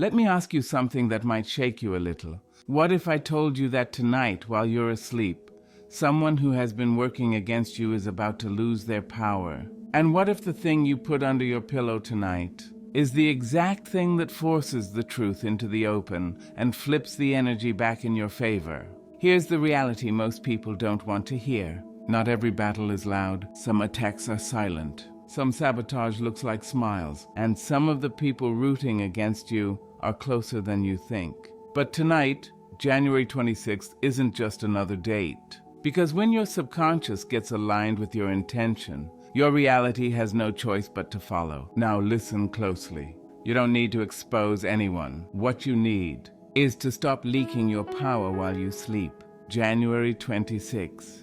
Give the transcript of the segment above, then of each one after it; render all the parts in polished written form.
Let me ask you something that might shake you a little. What if I told you that tonight, while you're asleep, someone who has been working against you is about to lose their power? And what if the thing you put under your pillow tonight is the exact thing that forces the truth into the open and flips the energy back in your favor? Here's the reality most people don't want to hear. Not every battle is loud. Some attacks are silent. Some sabotage looks like smiles. And some of the people rooting against you are closer than you think. But tonight, January 26th, isn't just another date. Because when your subconscious gets aligned with your intention, your reality has no choice but to follow. Now listen closely. You don't need to expose anyone. What you need is to stop leaking your power while you sleep. January 26.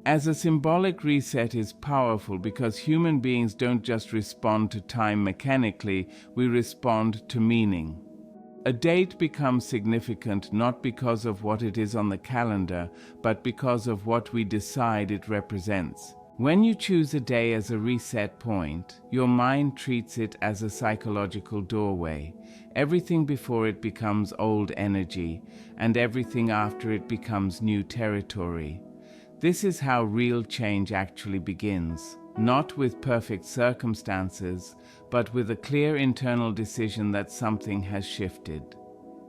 As a symbolic reset is powerful because human beings don't just respond to time mechanically, we respond to meaning. A date becomes significant not because of what it is on the calendar, but because of what we decide it represents. When you choose a day as a reset point, your mind treats it as a psychological doorway. Everything before it becomes old energy, and everything after it becomes new territory. This is how real change actually begins, not with perfect circumstances, but with a clear internal decision that something has shifted.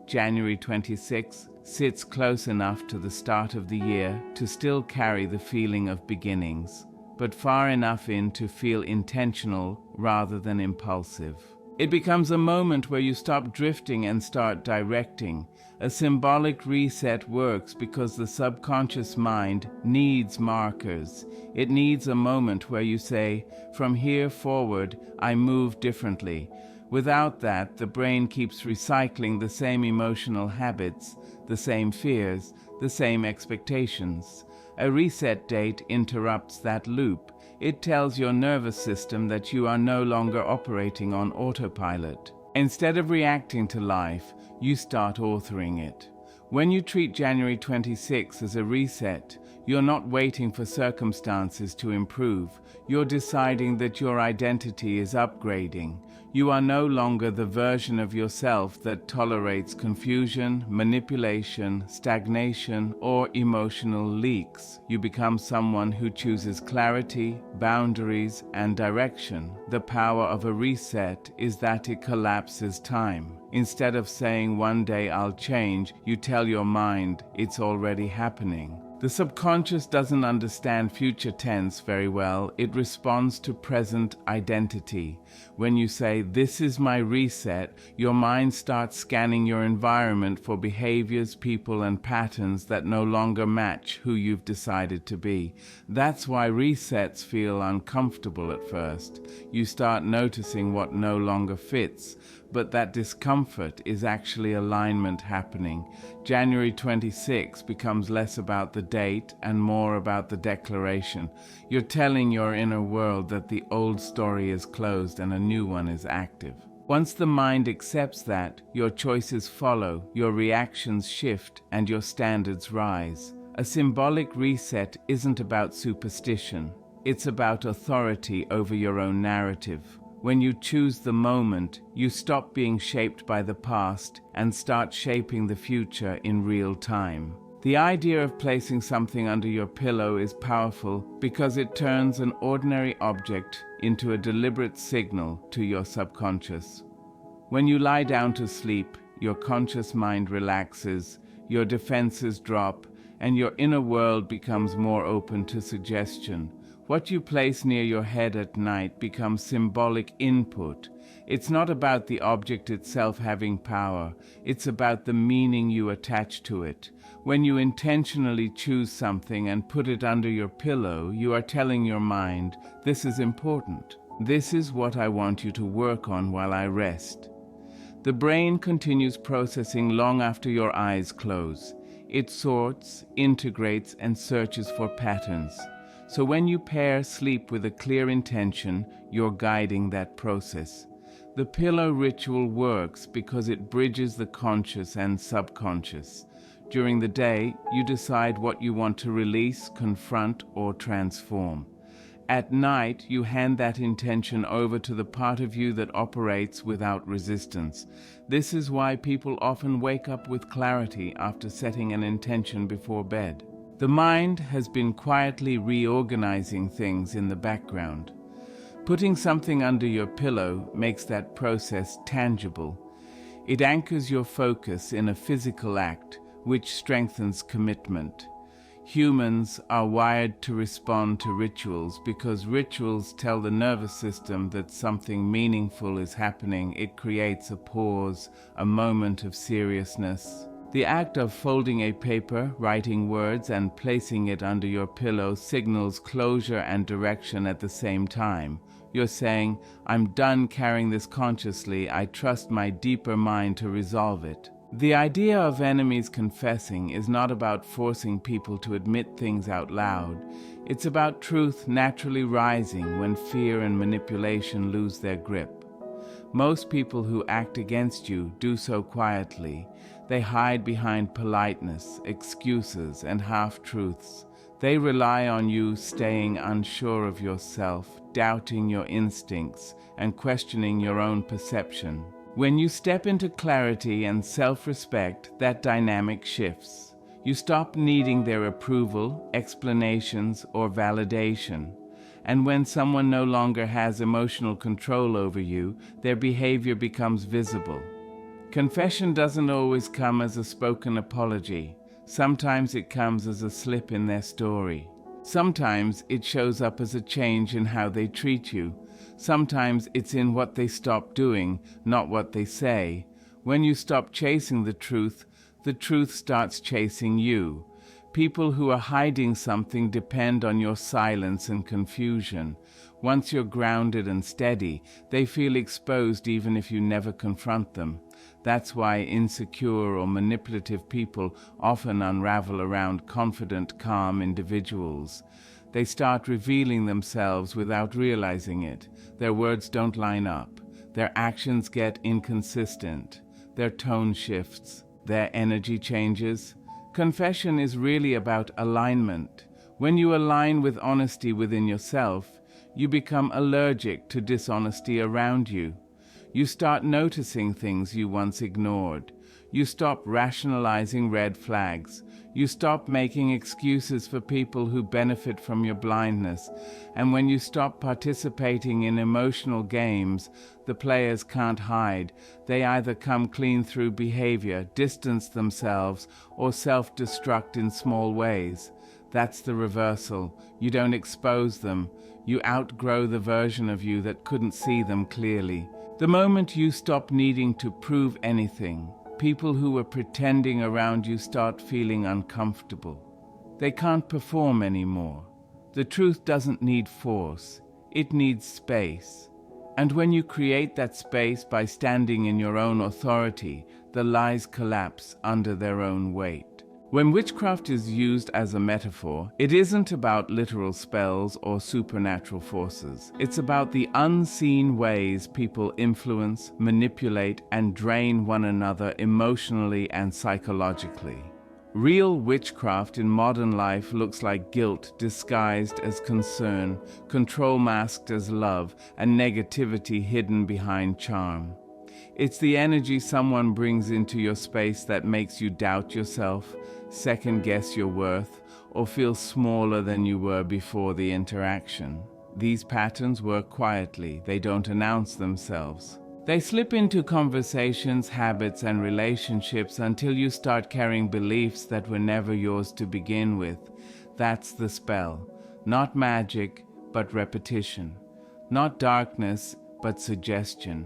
January 26 sits close enough to the start of the year to still carry the feeling of beginnings, but far enough in to feel intentional rather than impulsive. It becomes a moment where you stop drifting and start directing. A symbolic reset works because the subconscious mind needs markers. It needs a moment where you say, from here forward, I move differently. Without that, the brain keeps recycling the same emotional habits, the same fears, the same expectations. A reset date interrupts that loop. It tells your nervous system that you are no longer operating on autopilot. Instead of reacting to life, you start authoring it. When you treat January 26 as a reset, you're not waiting for circumstances to improve. You're deciding that your identity is upgrading. You are no longer the version of yourself that tolerates confusion, manipulation, stagnation, or emotional leaks. You become someone who chooses clarity, boundaries, and direction. The power of a reset is that it collapses time. Instead of saying one day I'll change, you tell your mind it's already happening. The subconscious doesn't understand future tense very well. It responds to present identity. When you say, "This is my reset," your mind starts scanning your environment for behaviors, people, and patterns that no longer match who you've decided to be. That's why resets feel uncomfortable at first. You start noticing what no longer fits, but that discomfort is actually alignment happening. January 26 becomes less about the date and more about the declaration. You're telling your inner world that the old story is closed and a new one is active. Once the mind accepts that, your choices follow, your reactions shift, and your standards rise. A symbolic reset isn't about superstition. It's about authority over your own narrative. When you choose the moment, you stop being shaped by the past and start shaping the future in real time. The idea of placing something under your pillow is powerful because it turns an ordinary object into a deliberate signal to your subconscious. When you lie down to sleep, your conscious mind relaxes, your defenses drop, and your inner world becomes more open to suggestion. What you place near your head at night becomes symbolic input. It's not about the object itself having power. It's about the meaning you attach to it. When you intentionally choose something and put it under your pillow, you are telling your mind, "This is important. This is what I want you to work on while I rest." The brain continues processing long after your eyes close. It sorts, integrates, and searches for patterns. So when you pair sleep with a clear intention, you're guiding that process. The pillow ritual works because it bridges the conscious and subconscious. During the day, you decide what you want to release, confront, or transform. At night, you hand that intention over to the part of you that operates without resistance. This is why people often wake up with clarity after setting an intention before bed. The mind has been quietly reorganizing things in the background. Putting something under your pillow makes that process tangible. It anchors your focus in a physical act, which strengthens commitment. Humans are wired to respond to rituals because rituals tell the nervous system that something meaningful is happening. It creates a pause, a moment of seriousness. The act of folding a paper, writing words, and placing it under your pillow signals closure and direction at the same time. You're saying, "I'm done carrying this consciously. I trust my deeper mind to resolve it." The idea of enemies confessing is not about forcing people to admit things out loud. It's about truth naturally rising when fear and manipulation lose their grip. Most people who act against you do so quietly. They hide behind politeness, excuses, and half-truths. They rely on you staying unsure of yourself, doubting your instincts, and questioning your own perception. When you step into clarity and self-respect, that dynamic shifts. You stop needing their approval, explanations, or validation. And when someone no longer has emotional control over you, their behavior becomes visible. Confession doesn't always come as a spoken apology. Sometimes it comes as a slip in their story. Sometimes it shows up as a change in how they treat you. Sometimes it's in what they stop doing, not what they say. When you stop chasing the truth starts chasing you. People who are hiding something depend on your silence and confusion. Once you're grounded and steady, they feel exposed even if you never confront them. That's why insecure or manipulative people often unravel around confident, calm individuals. They start revealing themselves without realizing it. Their words don't line up. Their actions get inconsistent. Their tone shifts. Their energy changes. Confession is really about alignment. When you align with honesty within yourself, you become allergic to dishonesty around you. You start noticing things you once ignored. You stop rationalizing red flags. You stop making excuses for people who benefit from your blindness. And when you stop participating in emotional games, the players can't hide. They either come clean through behavior, distance themselves, or self-destruct in small ways. That's the reversal. You don't expose them. You outgrow the version of you that couldn't see them clearly. The moment you stop needing to prove anything, people who were pretending around you start feeling uncomfortable. They can't perform anymore. The truth doesn't need force. It needs space. And when you create that space by standing in your own authority, the lies collapse under their own weight. When witchcraft is used as a metaphor, it isn't about literal spells or supernatural forces. It's about the unseen ways people influence, manipulate, and drain one another emotionally and psychologically. Real witchcraft in modern life looks like guilt disguised as concern, control masked as love, and negativity hidden behind charm. It's the energy someone brings into your space that makes you doubt yourself, second-guess your worth, or feel smaller than you were before the interaction. These patterns work quietly. They don't announce themselves. They slip into conversations, habits, and relationships until you start carrying beliefs that were never yours to begin with. That's the spell. Not magic, but repetition. Not darkness, but suggestion.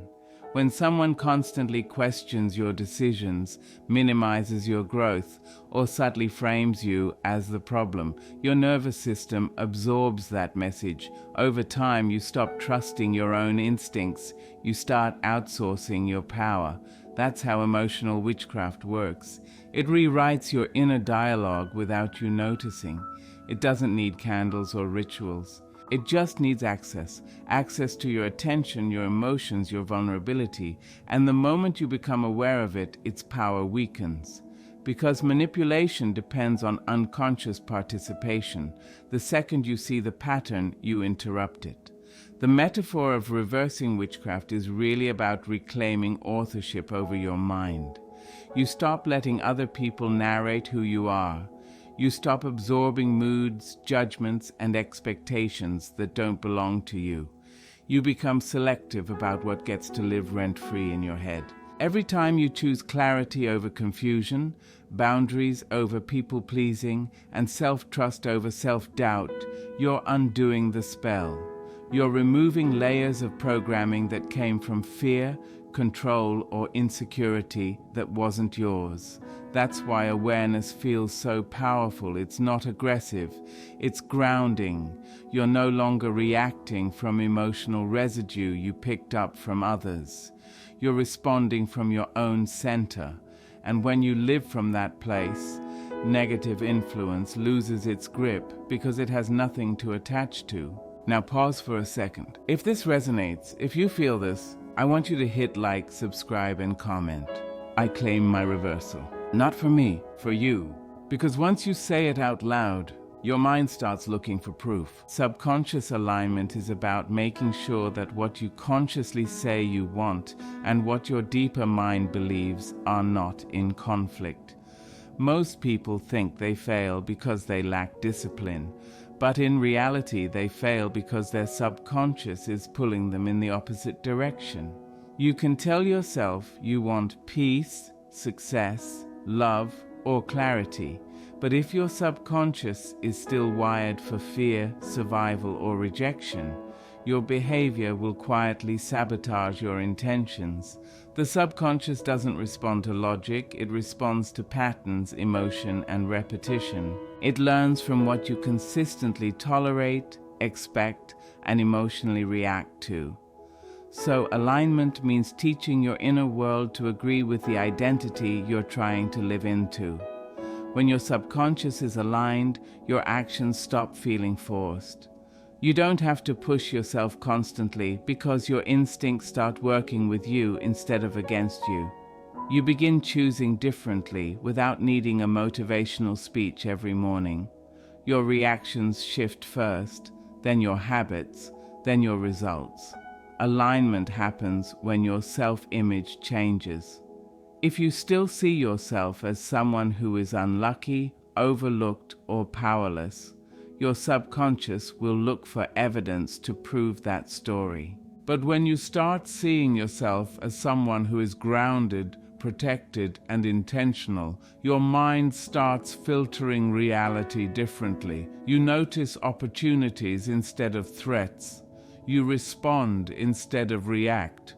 When someone constantly questions your decisions, minimizes your growth, or subtly frames you as the problem, your nervous system absorbs that message. Over time, you stop trusting your own instincts. You start outsourcing your power. That's how emotional witchcraft works. It rewrites your inner dialogue without you noticing. It doesn't need candles or rituals. It just needs access to your attention, your emotions, your vulnerability, and the moment you become aware of it, its power weakens. because manipulation depends on unconscious participation. The second you see the pattern, you interrupt it. The metaphor of reversing witchcraft is really about reclaiming authorship over your mind. You stop letting other people narrate who you are. You stop absorbing moods, judgments, and expectations that don't belong to you. You become selective about what gets to live rent-free in your head. Every time you choose clarity over confusion, boundaries over people-pleasing, and self-trust over self-doubt, you're undoing the spell. You're removing layers of programming that came from fear, control, or insecurity that wasn't yours. That's why awareness feels so powerful. It's not aggressive, it's grounding. You're no longer reacting from emotional residue you picked up from others. You're responding from your own center. And when you live from that place, negative influence loses its grip because it has nothing to attach to. Now pause for a second. If this resonates, if you feel this, I want you to hit like, subscribe, and comment. I claim my reversal. Not for me, for you. Because once you say it out loud, your mind starts looking for proof. Subconscious alignment is about making sure that what you consciously say you want and what your deeper mind believes are not in conflict. Most people think they fail because they lack discipline, but in reality they fail because their subconscious is pulling them in the opposite direction. You can tell yourself you want peace, success, love, or clarity, but if your subconscious is still wired for fear, survival, or rejection, your behavior will quietly sabotage your intentions. The subconscious doesn't respond to logic, it responds to patterns, emotion, and repetition. It learns from what you consistently tolerate, expect, and emotionally react to. So alignment means teaching your inner world to agree with the identity you're trying to live into. When your subconscious is aligned, your actions stop feeling forced. You don't have to push yourself constantly because your instincts start working with you instead of against you. You begin choosing differently without needing a motivational speech every morning. Your reactions shift first, then your habits, then your results. Alignment happens when your self-image changes. If you still see yourself as someone who is unlucky, overlooked, or powerless, your subconscious will look for evidence to prove that story. But when you start seeing yourself as someone who is grounded, protected, and intentional, your mind starts filtering reality differently. You notice opportunities instead of threats. You respond instead of react.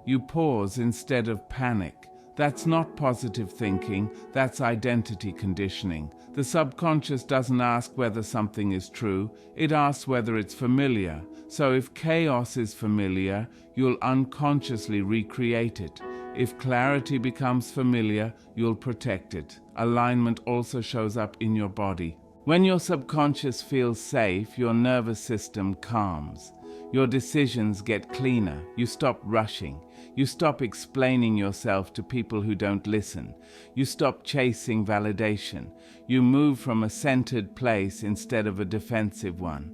You pause instead of panic. That's not positive thinking, that's identity conditioning. The subconscious doesn't ask whether something is true, it asks whether it's familiar. So if chaos is familiar, you'll unconsciously recreate it. If clarity becomes familiar, you'll protect it. Alignment also shows up in your body. When your subconscious feels safe, your nervous system calms. Your decisions get cleaner. You stop rushing. You stop explaining yourself to people who don't listen. You stop chasing validation. You move from a centered place instead of a defensive one.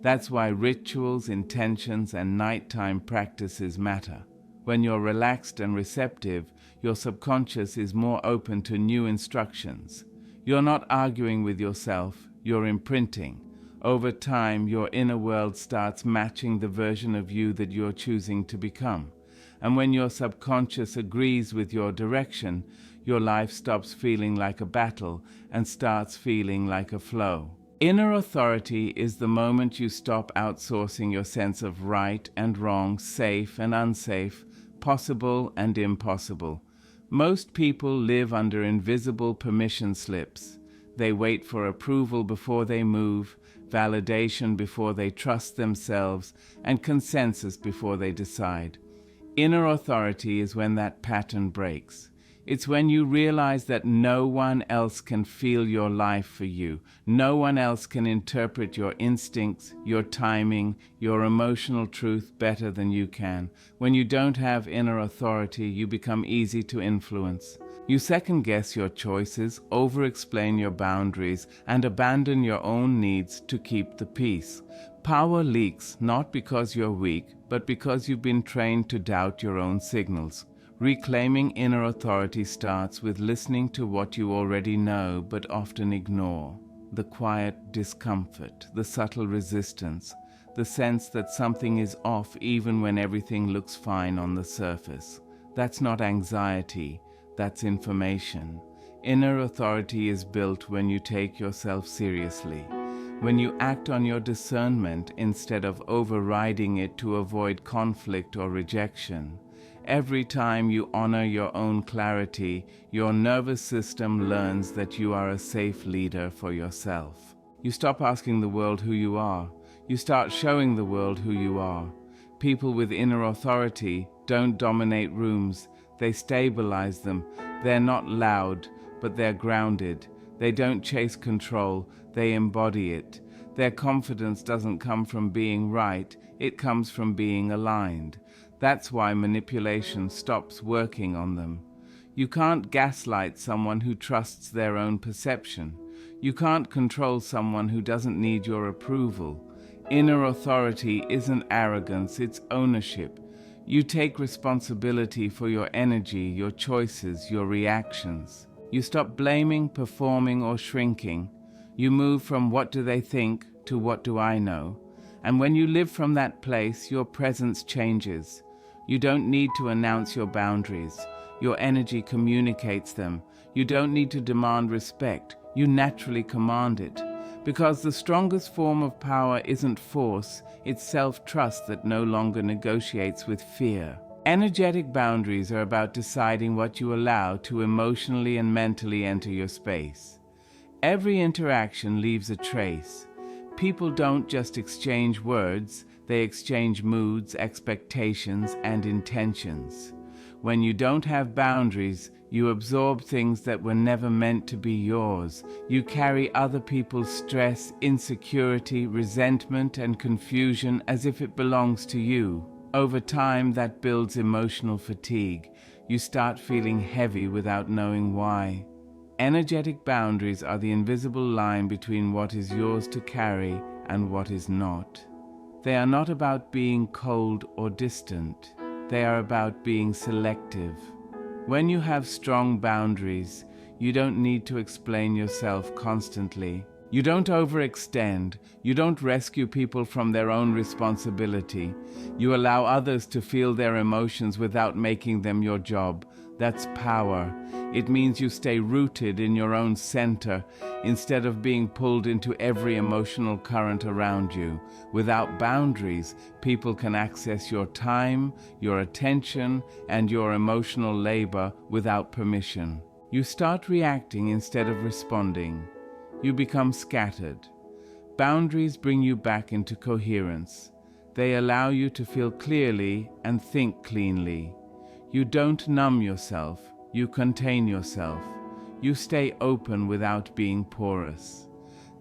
That's why rituals, intentions, and nighttime practices matter. When you're relaxed and receptive, your subconscious is more open to new instructions. You're not arguing with yourself, you're imprinting. Over time, your inner world starts matching the version of you that you're choosing to become. And when your subconscious agrees with your direction, your life stops feeling like a battle and starts feeling like a flow. Inner authority is the moment you stop outsourcing your sense of right and wrong, safe and unsafe, possible and impossible. Most people live under invisible permission slips. They wait for approval before they move, validation before they trust themselves, and consensus before they decide. Inner authority is when that pattern breaks. It's when you realize that no one else can feel your life for you. No one else can interpret your instincts, your timing, your emotional truth better than you can. When you don't have inner authority, you become easy to influence. You second-guess your choices, over-explain your boundaries, and abandon your own needs to keep the peace. Power leaks not because you're weak, but because you've been trained to doubt your own signals. Reclaiming inner authority starts with listening to what you already know but often ignore. The quiet discomfort, the subtle resistance, the sense that something is off even when everything looks fine on the surface. That's not anxiety, that's information. Inner authority is built when you take yourself seriously, when you act on your discernment instead of overriding it to avoid conflict or rejection. Every time you honor your own clarity, your nervous system learns that you are a safe leader for yourself. You stop asking the world who you are. You start showing the world who you are. People with inner authority don't dominate rooms. They stabilize them. They're not loud, but they're grounded. They don't chase control. They embody it. Their confidence doesn't come from being right. It comes from being aligned. That's why manipulation stops working on them. You can't gaslight someone who trusts their own perception. You can't control someone who doesn't need your approval. Inner authority isn't arrogance, it's ownership. You take responsibility for your energy, your choices, your reactions. You stop blaming, performing, or shrinking. You move from what do they think to what do I know. And when you live from that place, your presence changes. You don't need to announce your boundaries. Your energy communicates them. You don't need to demand respect. You naturally command it. Because the strongest form of power isn't force, it's self-trust that no longer negotiates with fear. Energetic boundaries are about deciding what you allow to emotionally and mentally enter your space. Every interaction leaves a trace. People don't just exchange words, they exchange moods, expectations, and intentions. When you don't have boundaries, you absorb things that were never meant to be yours. You carry other people's stress, insecurity, resentment, and confusion as if it belongs to you. Over time, that builds emotional fatigue. You start feeling heavy without knowing why. Energetic boundaries are the invisible line between what is yours to carry and what is not. They are not about being cold or distant. They are about being selective. When you have strong boundaries, you don't need to explain yourself constantly. You don't overextend. You don't rescue people from their own responsibility. You allow others to feel their emotions without making them your job. That's power. It means you stay rooted in your own center instead of being pulled into every emotional current around you. Without boundaries, people can access your time, your attention, and your emotional labor without permission. You start reacting instead of responding. You become scattered. Boundaries bring you back into coherence. They allow you to feel clearly and think cleanly. You don't numb yourself. You contain yourself. You stay open without being porous.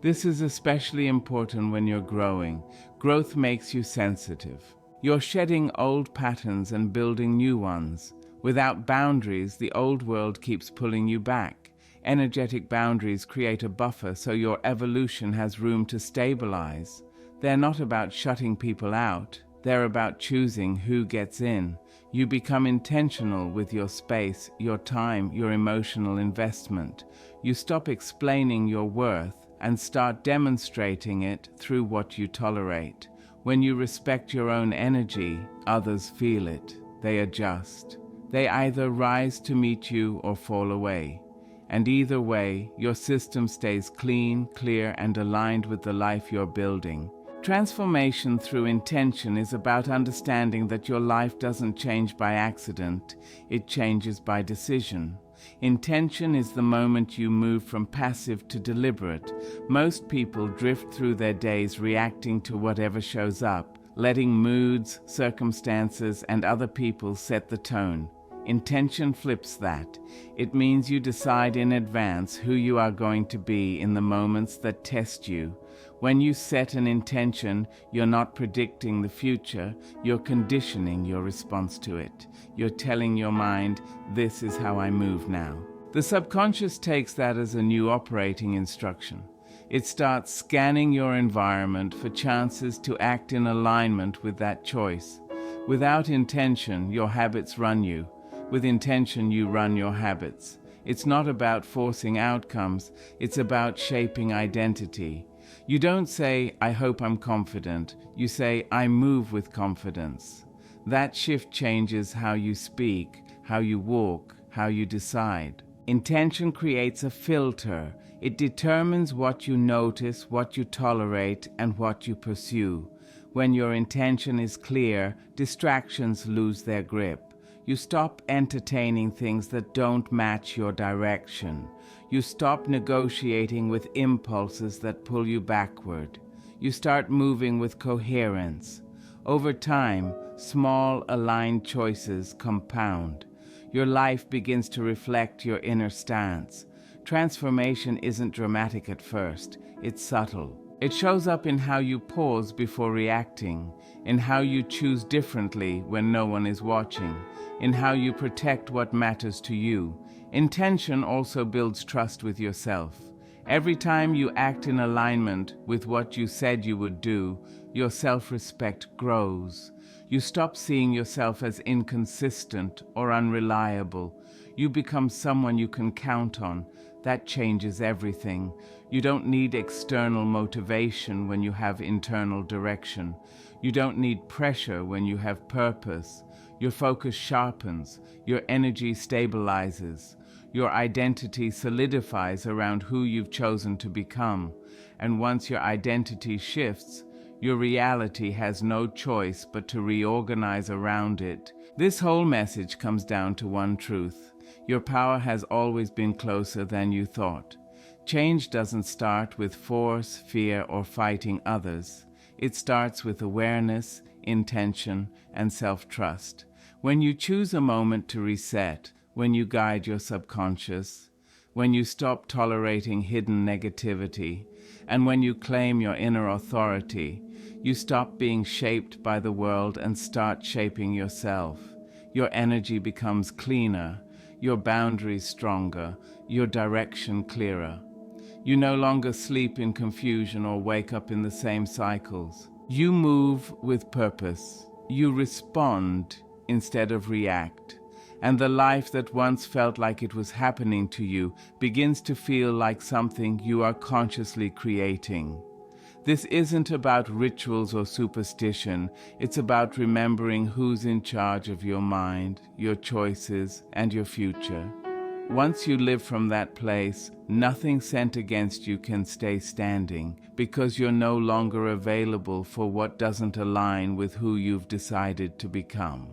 This is especially important when you're growing. Growth makes you sensitive. You're shedding old patterns and building new ones. Without boundaries, the old world keeps pulling you back. Energetic boundaries create a buffer so your evolution has room to stabilize. They're not about shutting people out. They're about choosing who gets in. You become intentional with your space, your time, your emotional investment. You stop explaining your worth and start demonstrating it through what you tolerate. When you respect your own energy, others feel it. They adjust. They either rise to meet you or fall away. And either way, your system stays clean, clear, and aligned with the life you're building. Transformation through intention is about understanding that your life doesn't change by accident, it changes by decision. Intention is the moment you move from passive to deliberate. Most people drift through their days reacting to whatever shows up, letting moods, circumstances, and other people set the tone. Intention flips that. It means you decide in advance who you are going to be in the moments that test you. When you set an intention, you're not predicting the future, you're conditioning your response to it. You're telling your mind, this is how I move now. The subconscious takes that as a new operating instruction. It starts scanning your environment for chances to act in alignment with that choice. Without intention, your habits run you. With intention, you run your habits. It's not about forcing outcomes, it's about shaping identity. You don't say, I hope I'm confident. You say, I move with confidence. That shift changes how you speak, how you walk, how you decide. Intention creates a filter. It determines what you notice, what you tolerate, and what you pursue. When your intention is clear, distractions lose their grip. You stop entertaining things that don't match your direction. You stop negotiating with impulses that pull you backward. You start moving with coherence. Over time, small, aligned choices compound. Your life begins to reflect your inner stance. Transformation isn't dramatic at first, it's subtle. It shows up in how you pause before reacting, in how you choose differently when no one is watching, in how you protect what matters to you. Intention also builds trust with yourself. Every time you act in alignment with what you said you would do, your self-respect grows. You stop seeing yourself as inconsistent or unreliable. You become someone you can count on. That changes everything. You don't need external motivation when you have internal direction. You don't need pressure when you have purpose. Your focus sharpens. Your energy stabilizes. Your identity solidifies around who you've chosen to become. And once your identity shifts, your reality has no choice but to reorganize around it. This whole message comes down to one truth. Your power has always been closer than you thought. Change doesn't start with force, fear, or fighting others. It starts with awareness, intention, and self-trust. When you choose a moment to reset, when you guide your subconscious, when you stop tolerating hidden negativity, and when you claim your inner authority, you stop being shaped by the world and start shaping yourself. Your energy becomes cleaner, your boundaries stronger, your direction clearer. You no longer sleep in confusion or wake up in the same cycles. You move with purpose. You respond instead of react. And the life that once felt like it was happening to you begins to feel like something you are consciously creating. This isn't about rituals or superstition. It's about remembering who's in charge of your mind, your choices, and your future. Once you live from that place, nothing sent against you can stay standing, because you're no longer available for what doesn't align with who you've decided to become.